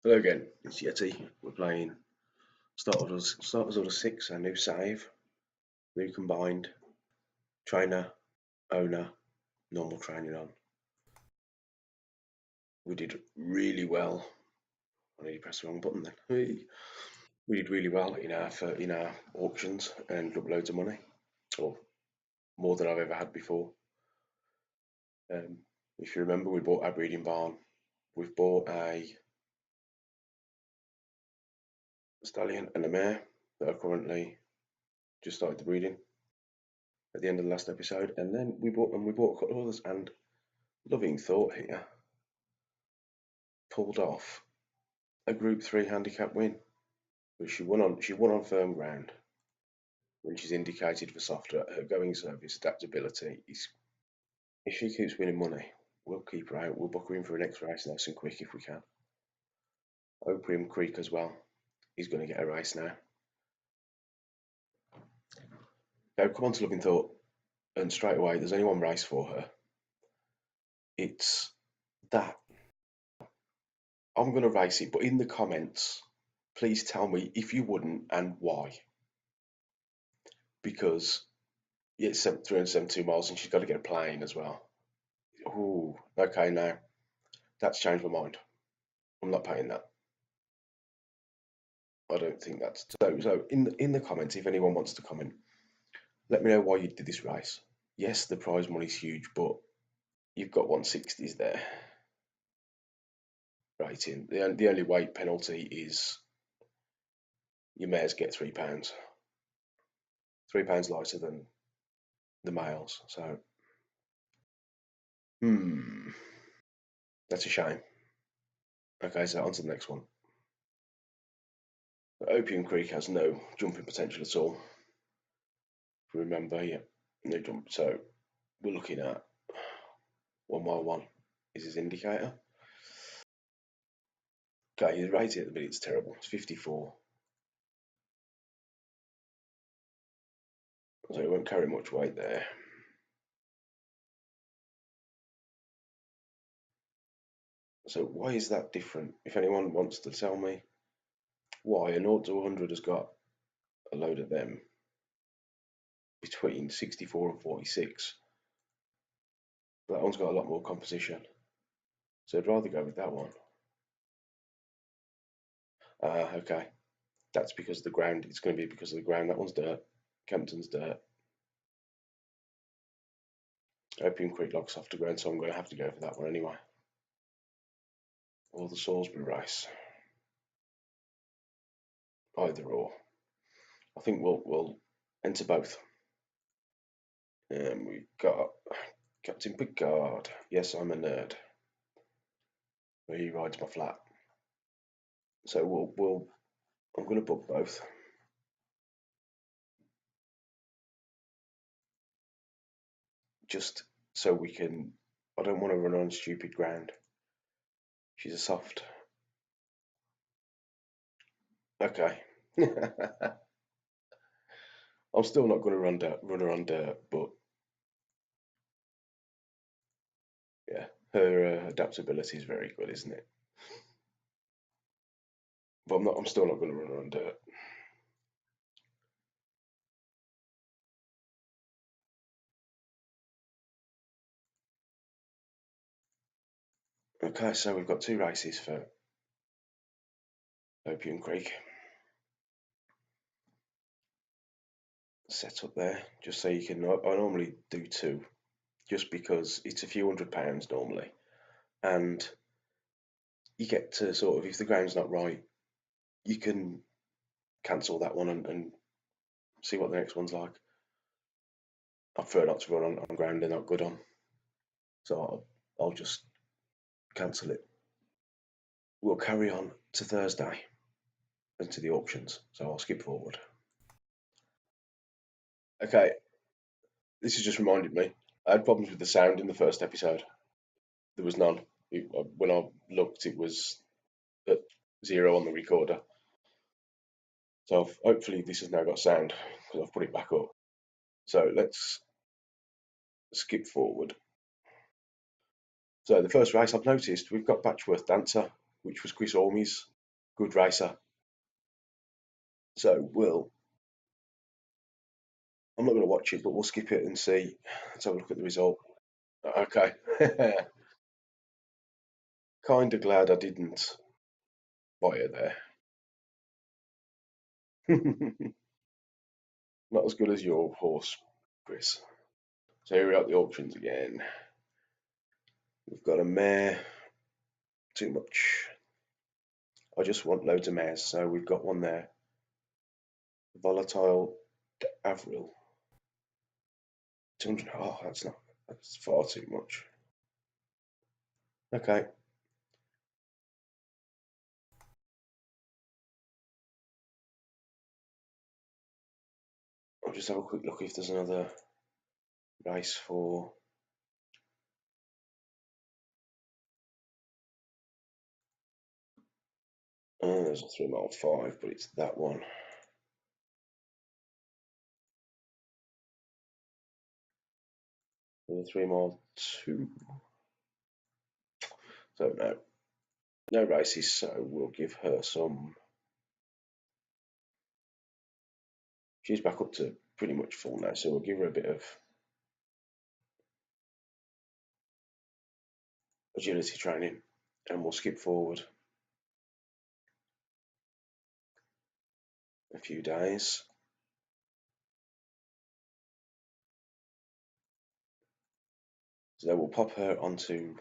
Hello again, it's Yeti. We're playing Starters Order 6, our new save. New combined. Trainer, owner, normal training on. We did really well. I nearly pressed the wrong button then. We did really well in our auctions and ended up loads of money. Or more than I've ever had before. If you remember, we bought our breeding barn. We've bought a stallion and a mare that are currently just started the breeding at the end of the last episode, and then we bought a couple of others. And Loving Thought here pulled off a Group 3 handicap win, which she won on firm ground when she's indicated for softer. Her going service adaptability is, if she keeps winning money, we'll keep her out. We'll book her in for a next race nice and quick if we can. Opium Creek as well. He's going to get a race now. Now come on to Loving Thought, and straight away there's only one race for her. It's that. I'm going to race it, but in the comments, please tell me if you wouldn't and why. Because it's 372 miles and she's got to get a plane as well. Ooh, okay, now that's changed my mind. I'm not paying that. I don't think that's so. In the comments, if anyone wants to comment, let me know why you did this race. Yes, the prize money's huge, but you've got 160s there. Rating. The only weight penalty is your mares get £3. £3 lighter than the males. So, that's a shame. Okay, so on to the next one. Opium Creek has no jumping potential at all. Remember, yeah, no jump. So we're looking at 1 mile 1 is his indicator. Okay, his rating at the minute is terrible. It's 54. So it won't carry much weight there. So why is that different? If anyone wants to tell me why a 0 to 100 has got a load of them between 64 and 46, that one's got a lot more composition. So I'd rather go with that one. Okay. That's because of the ground. It's going to be because of the ground. That one's dirt. Kempton's dirt. Opium Creek locks off the ground, so I'm going to have to go for that one anyway. Or the Salisbury race. Either or. I think we'll enter both. And we've got Captain Picard. Yes, I'm a nerd. Where he rides my flat. So I'm going to book both. Just so we can. I don't want to run on stupid ground. She's a soft. Okay. I'm still not going to run her on dirt, but yeah, her adaptability is very good, isn't it? But I'm still not going to run her on dirt. Okay, so we've got 2 races for Opium Creek. Set up there, just so you can. I normally do 2, just because it's a few £100 normally, and you get to sort of, if the ground's not right, you can cancel that one and see what the next one's like. I prefer not to run on ground they're not good on, so I'll just cancel it. We'll carry on to Thursday and to the auctions, so I'll skip forward. Okay, this has just reminded me. I had problems with the sound in the first episode. There was none. When I looked, it was at 0 on the recorder. So hopefully this has now got sound because I've put it back up. So let's skip forward. So the first race I've noticed, we've got Batchworth Dancer, which was Chris Ormey's good racer. So I'm not going to watch it, but we'll skip it and see. Let's have a look at the result. Okay. Kind of glad I didn't buy it there. Not as good as your horse, Chris. So here we are at the auctions again. We've got a mare, too much. I just want loads of mares, so we've got one there. Volatile Avril. 200. Oh, that's far too much. Okay. I'll just have a quick look if there's another race for. Oh, there's a 3 mile 5, but it's that one. There's a 3 mile 2. So no races. So we'll give her some. She's back up to pretty much full now, so we'll give her a bit of agility training, and we'll skip forward a few days. So then we'll pop her onto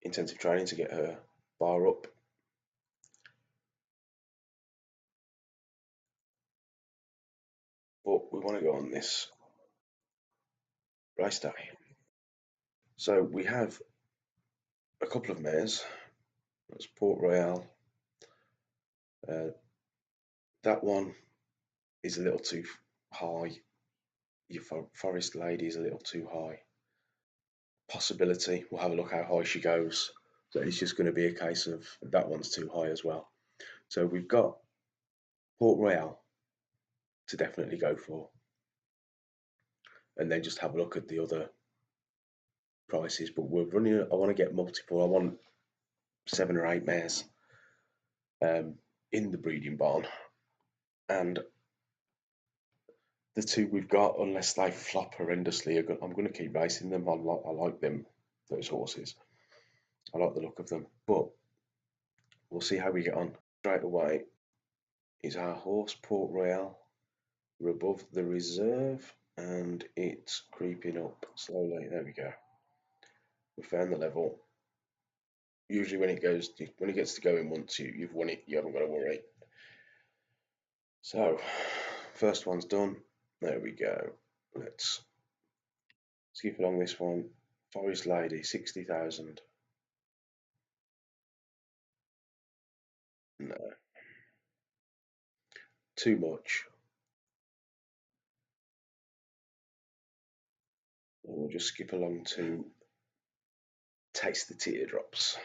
intensive training to get her bar up. But we want to go on this race day. So we have a couple of mares. That's Port Royal. That one is a little too high. Your Forest Lady is a little too high. Possibility. We'll have a look how high she goes. So it's just going to be a case of that one's too high as well. So we've got Port Royal to definitely go for, and then just have a look at the other prices. But we're running. I want to get multiple. I want 7 or 8 mares in the breeding barn, and the 2 we've got, unless they flop horrendously, I'm going to keep racing them. I like them, those horses. I like the look of them, but we'll see how we get on. Straight away is our horse Port Royal. We're above the reserve, and it's creeping up slowly. There we go. We found the level. Usually, when it gets to going once, you've won it. You haven't got to worry. So, first one's done. There we go. Let's skip along this one. Forest Lady, 60,000. No, too much. We'll just skip along to Taste the Teardrops.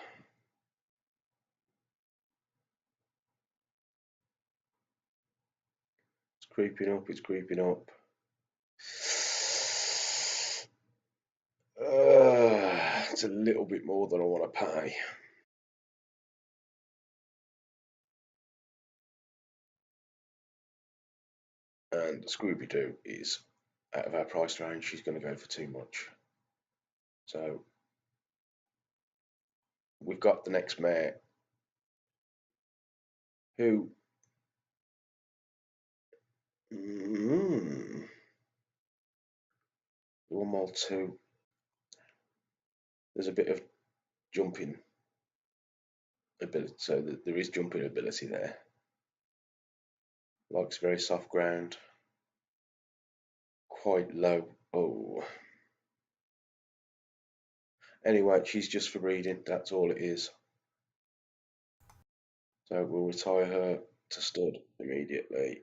It's creeping up. It's creeping up. It's a little bit more than I want to pay. And Scooby Doo is out of our price range. She's going to go for too much. So we've got the next mare who 1 mile 2. There's a bit of jumping ability, so there is jumping ability there. Likes very soft ground, quite low. Oh, anyway, she's just for breeding. That's all it is. So we'll retire her to stud immediately.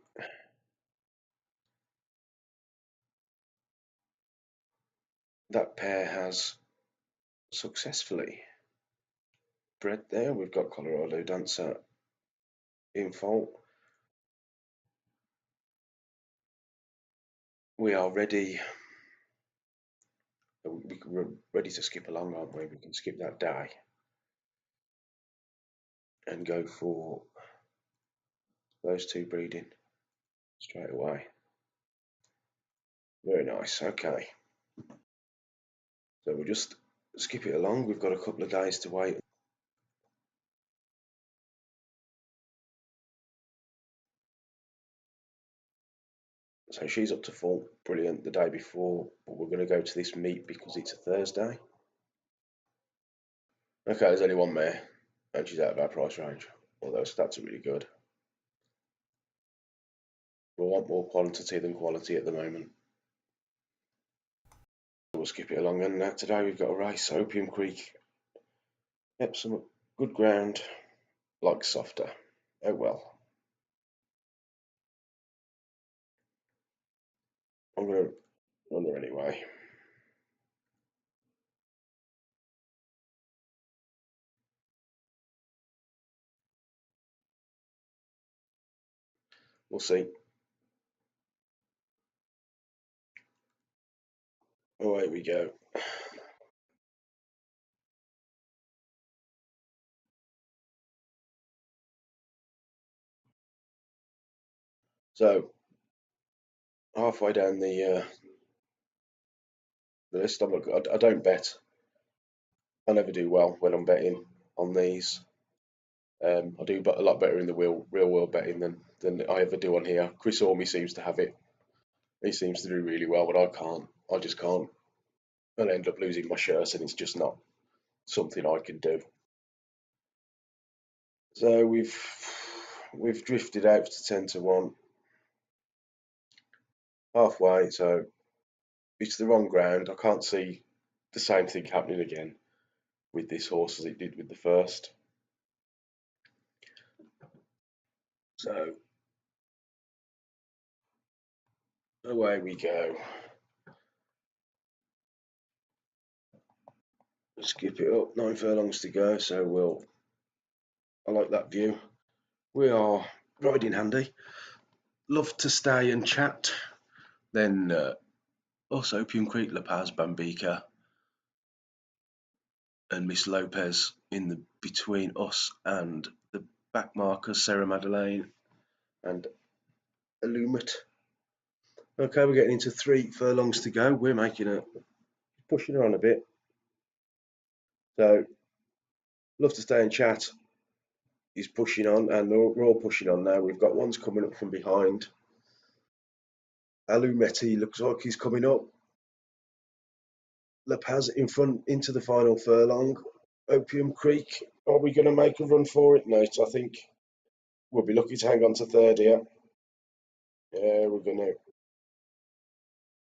That pair has successfully bred there. We've got Colorado Dancer in fault. We are ready. We're ready to skip along, aren't we? We can skip that day and go for Those two breeding straight away. Very nice. Okay. So we'll just skip it along. We've got a couple of days to wait. So she's up to full. Brilliant. The day before, but we're going to go to this meet because it's a Thursday. Okay, there's only one mare, and she's out of our price range. Although stats are really good. We want more quantity than quality at the moment. We'll skip it along, and today we've got a race, Opium Creek. Yep, some good ground, like softer. Oh well. I'm going to run her anyway. We'll see. Away we go. So halfway down the list, I don't bet. I never do well when I'm betting on these. I do a lot better in the real world betting than I ever do on here. Chris Orme seems to have it. He seems to do really well, but I can't. I just can't. I'll end up losing my shirt, and it's just not something I can do. So we've drifted out to 10-1, halfway. So it's the wrong ground. I can't see the same thing happening again with this horse as it did with the first. So away we go. Skip it up. 9 furlongs to go. So I like that view. We are riding handy. Love to stay and chat. Then us, Opium Creek, La Paz, Bambica, and Miss Lopez in the between us and the back markers, Sarah Madeleine and Illumet. Okay, we're getting into 3 furlongs to go. We're pushing her on a bit. So love to stay and chat. He's pushing on, and we're all pushing on now. We've got ones coming up from behind. Alumeti looks like he's coming up. La Paz in front into the final furlong. Opium Creek, are we going to make a run for it? No, I think we'll be lucky to hang on to third here. Yeah, we're going to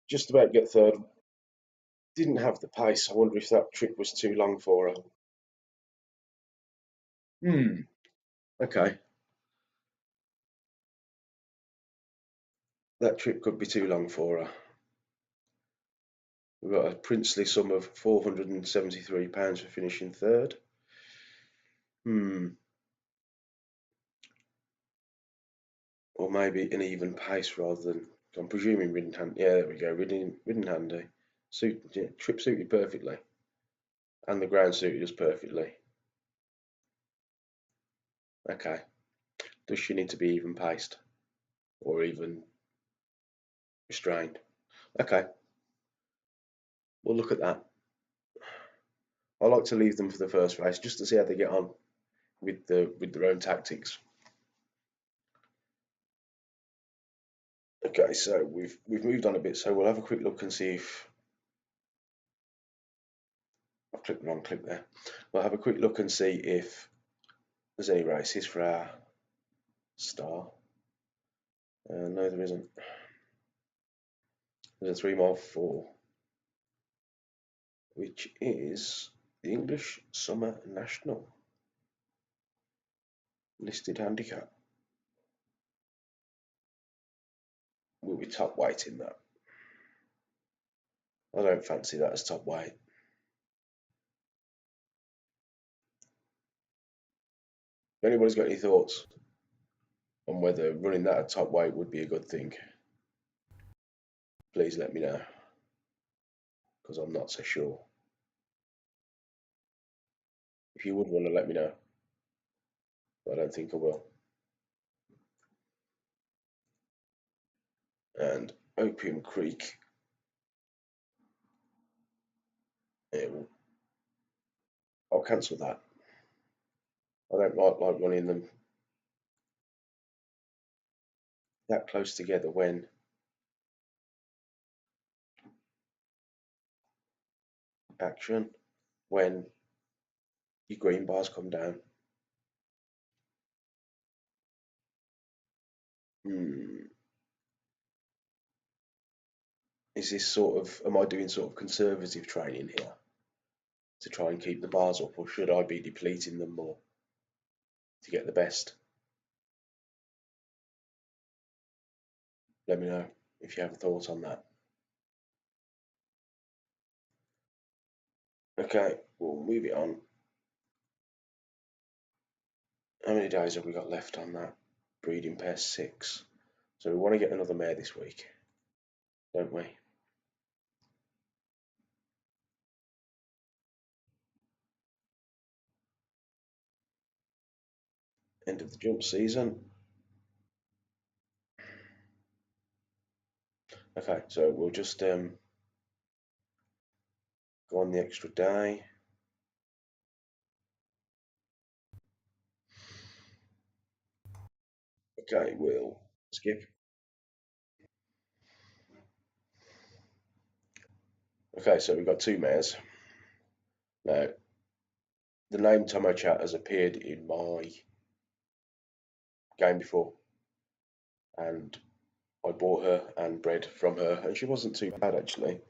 just about get third. Didn't have the pace. I wonder if that trip was too long for her. Okay. That trip could be too long for her. We've got a princely sum of £473 for finishing third. Or maybe an even pace rather than. I'm presuming ridden hand. Yeah, there we go. Ridden handy. Trip suited perfectly, and the ground suited us perfectly. Okay. Does she need to be even paced or even restrained? Okay. We'll look at that. I like to leave them for the first race just to see how they get on with their own tactics. Okay, so we've moved on a bit, so we'll have a quick look and see if I've clicked the wrong click there. We'll have a quick look and see if there's any races for our star. No, there isn't. There's a 3 mile 4, which is the English Summer National listed handicap. Will be top weight in that. I don't fancy that as top weight. If anybody's got any thoughts on whether running that at top weight would be a good thing, please let me know, because I'm not so sure. If you would want to let me know, but I don't think I will. and Opium Creek. Yeah, I'll cancel that. I don't like running them that close together when action, when your green bars come down. Is this sort of, am I doing sort of conservative training here to try and keep the bars up, or should I be depleting them more to get the best? Let me know if you have a thought on that. Okay, we'll move it on. How many days have we got left on that? Breeding pair 6. So we want to get another mare this week, don't we? End of the jump season. Okay, so we'll just go on the extra day. Okay, we'll skip. Okay, so we've got 2 mares. Now, the name Tomo Chat has appeared in my game before, and I bought her and bred from her, and she wasn't too bad actually.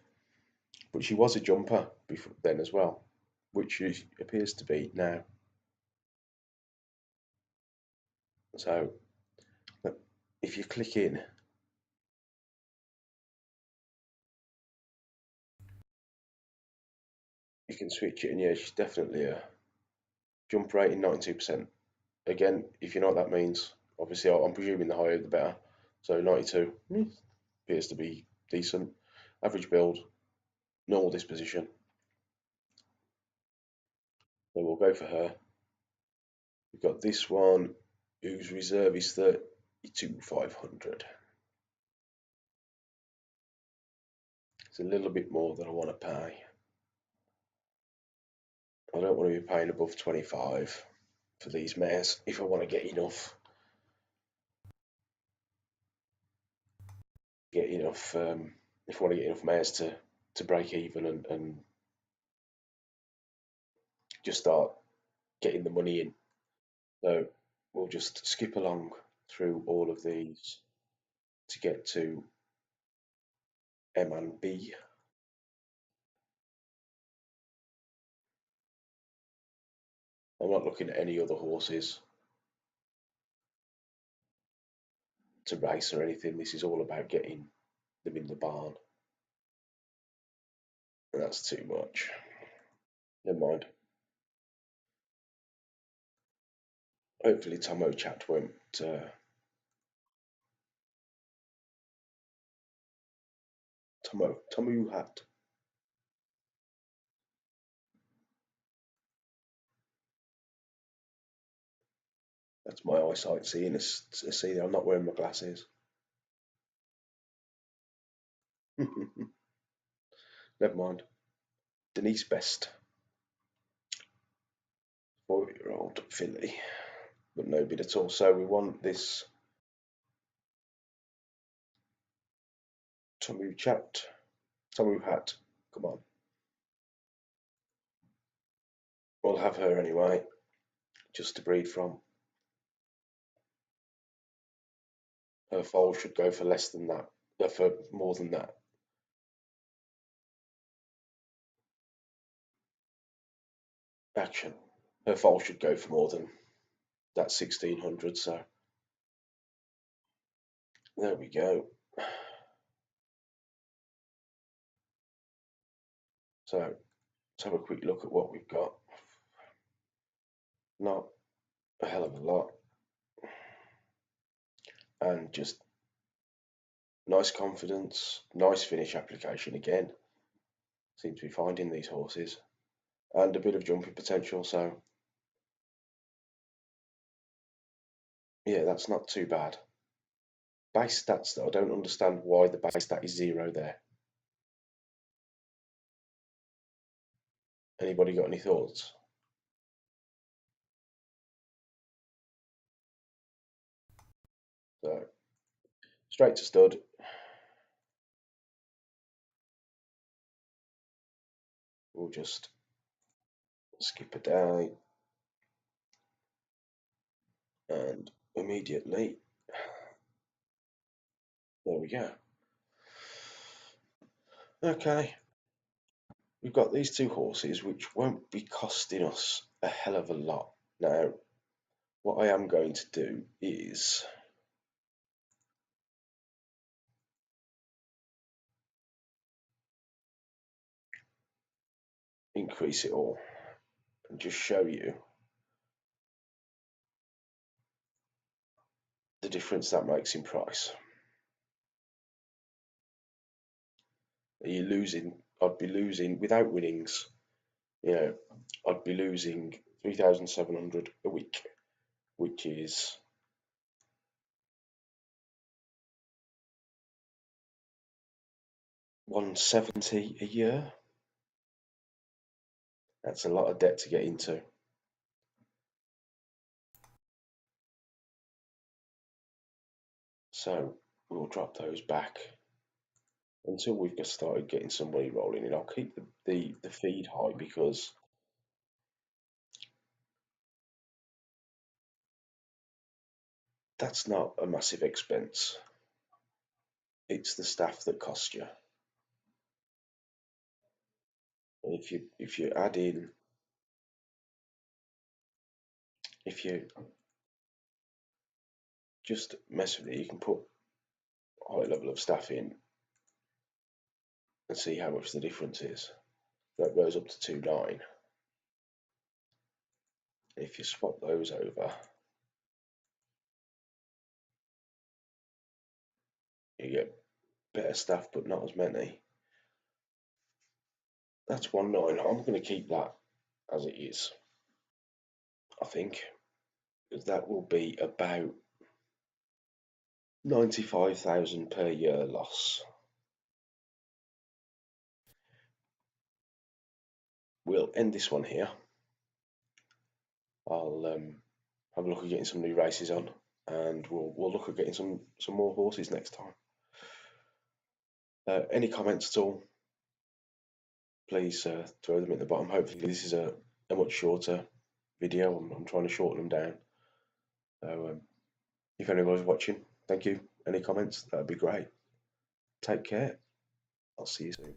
But she was a jumper before then as well, which she appears to be now. So if you click in, you can switch it, and yeah, she's definitely a jump rating 92%. Again, if you know what that means, obviously I'm presuming the higher the better. So 92 appears to be decent. Average build, normal disposition. So we'll go for her. We've got this one whose reserve is 32,500. It's a little bit more than I want to pay. I don't want to be paying above 25 for these mares if I want to get enough. If I want to get enough mares to break even and just start getting the money in. So we'll just skip along through all of these to get to M and B. I'm not looking at any other horses to race or anything. This is all about getting them in the barn. And that's too much. Never mind. Hopefully Tomo Chat won't Tomo Hat. That's my eyesight seeing us see I'm not wearing my glasses. Never mind. Denise Best, 4-year-old filly, but no bid at all. So we want this Tomo Chat, Tomo Hat. Come on. We'll have her anyway, just to breed from. Her foal should go for less than that, for more than that. Action. Her foal should go for more than that 1600. So there we go. So let's have a quick look at what we've got. Not a hell of a lot, and just nice confidence, nice finish application again. Seem to be finding these horses, and a bit of jumping potential. So yeah, that's not too bad. base stats that I don't understand why the base stat is 0 there. Anybody got any thoughts? So straight to stud. We'll just skip a day and immediately there we go. Okay, we've got these two horses which won't be costing us a hell of a lot. Now, what I am going to do is increase it all and just show you the difference that makes in price. Are you losing? I'd be losing without winnings. You know, I'd be losing 3,700 a week, which is 170 a year. That's a lot of debt to get into. So we'll drop those back until we've got started getting some money rolling in. I'll keep the feed high because that's not a massive expense. It's the staff that cost you. And if you add in, if you just mess with it, you can put a high level of staff in and see how much the difference is. That goes up to 2.9. If you swap those over, you get better staff but not as many. That's 1.9. I'm going to keep that as it is, I think, because that will be about 95,000 per year loss. We'll end this one here. I'll have a look at getting some new races on, and we'll look at getting some more horses next time. Any comments at all? Please throw them at the bottom. Hopefully this is a much shorter video. I'm trying to shorten them down. So if anybody's watching, thank you. Any comments? That'd be great. Take care. I'll see you soon.